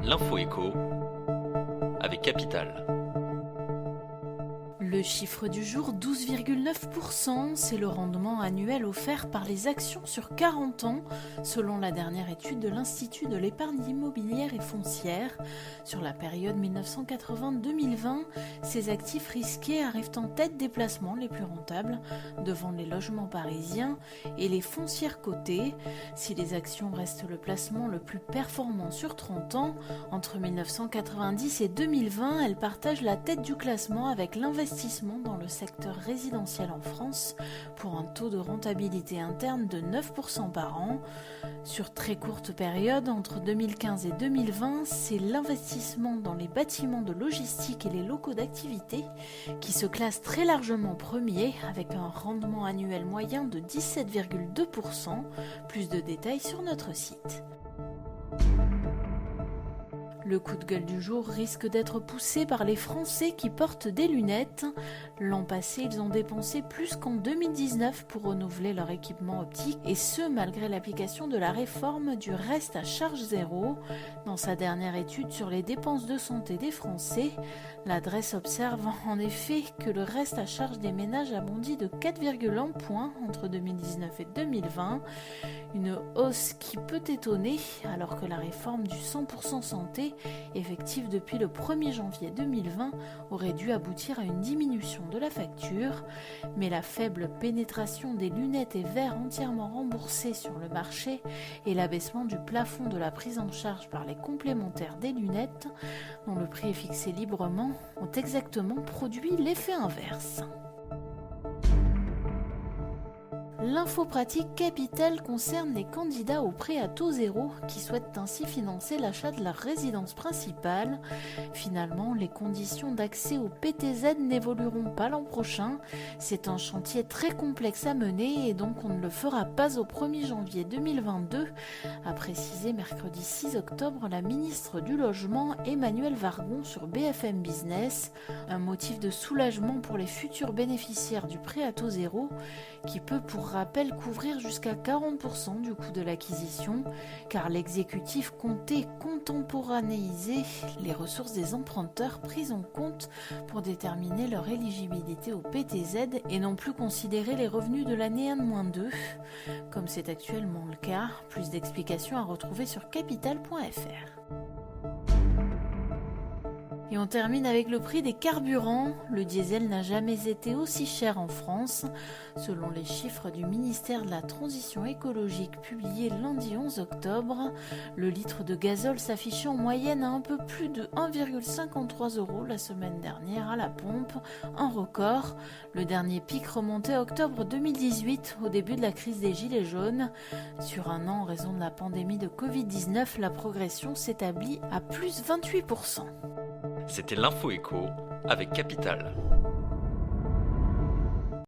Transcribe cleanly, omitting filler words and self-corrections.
L'info écho avec Capital. Le chiffre du jour, 12,9%, c'est le rendement annuel offert par les actions sur 40 ans, selon la dernière étude de l'Institut de l'épargne immobilière et foncière. Sur la période 1980-2020, ces actifs risqués arrivent en tête des placements les plus rentables, devant les logements parisiens et les foncières cotées. Si les actions restent le placement le plus performant sur 30 ans, entre 1990 et 2020, elles partagent la tête du classement avec l'investissement dans le secteur résidentiel en France pour un taux de rentabilité interne de 9% par an. Sur très courte période, entre 2015 et 2020, c'est l'investissement dans les bâtiments de logistique et les locaux d'activité qui se classe très largement premier avec un rendement annuel moyen de 17,2%. Plus de détails sur notre site. Le coup de gueule du jour risque d'être poussé par les Français qui portent des lunettes. L'an passé, ils ont dépensé plus qu'en 2019 pour renouveler leur équipement optique, et ce malgré l'application de la réforme du reste à charge zéro. Dans sa dernière étude sur les dépenses de santé des Français, l'adresse observe en effet que le reste à charge des ménages a bondi de 4,1 points entre 2019 et 2020. Une hausse qui peut étonner alors que la réforme du 100% santé, effective depuis le 1er janvier 2020, aurait dû aboutir à une diminution de la facture. Mais la faible pénétration des lunettes et verres entièrement remboursés sur le marché et l'abaissement du plafond de la prise en charge par les complémentaires des lunettes, dont le prix est fixé librement, ont exactement produit l'effet inverse. L'info pratique Capital concerne les candidats au prêt à taux zéro qui souhaitent ainsi financer l'achat de leur résidence principale. Finalement, les conditions d'accès au PTZ n'évolueront pas l'an prochain. C'est un chantier très complexe à mener et donc on ne le fera pas au 1er janvier 2022, a précisé mercredi 6 octobre la ministre du Logement Emmanuelle Wargon sur BFM Business. Un motif de soulagement pour les futurs bénéficiaires du prêt à taux zéro qui peut pour rappel couvrir jusqu'à 40% du coût de l'acquisition, car l'exécutif comptait contemporanéiser les ressources des emprunteurs prises en compte pour déterminer leur éligibilité au PTZ et non plus considérer les revenus de l'année 1-2, comme c'est actuellement le cas. Plus d'explications à retrouver sur capital.fr. Et on termine avec le prix des carburants. Le diesel n'a jamais été aussi cher en France. Selon les chiffres du ministère de la Transition écologique publiés lundi 11 octobre, le litre de gazole s'affichait en moyenne à un peu plus de 1,53 € la semaine dernière à la pompe, un record. Le dernier pic remontait à octobre 2018, au début de la crise des Gilets jaunes. Sur un an, en raison de la pandémie de Covid-19, la progression s'établit à plus 28%. C'était l'info écho avec Capital.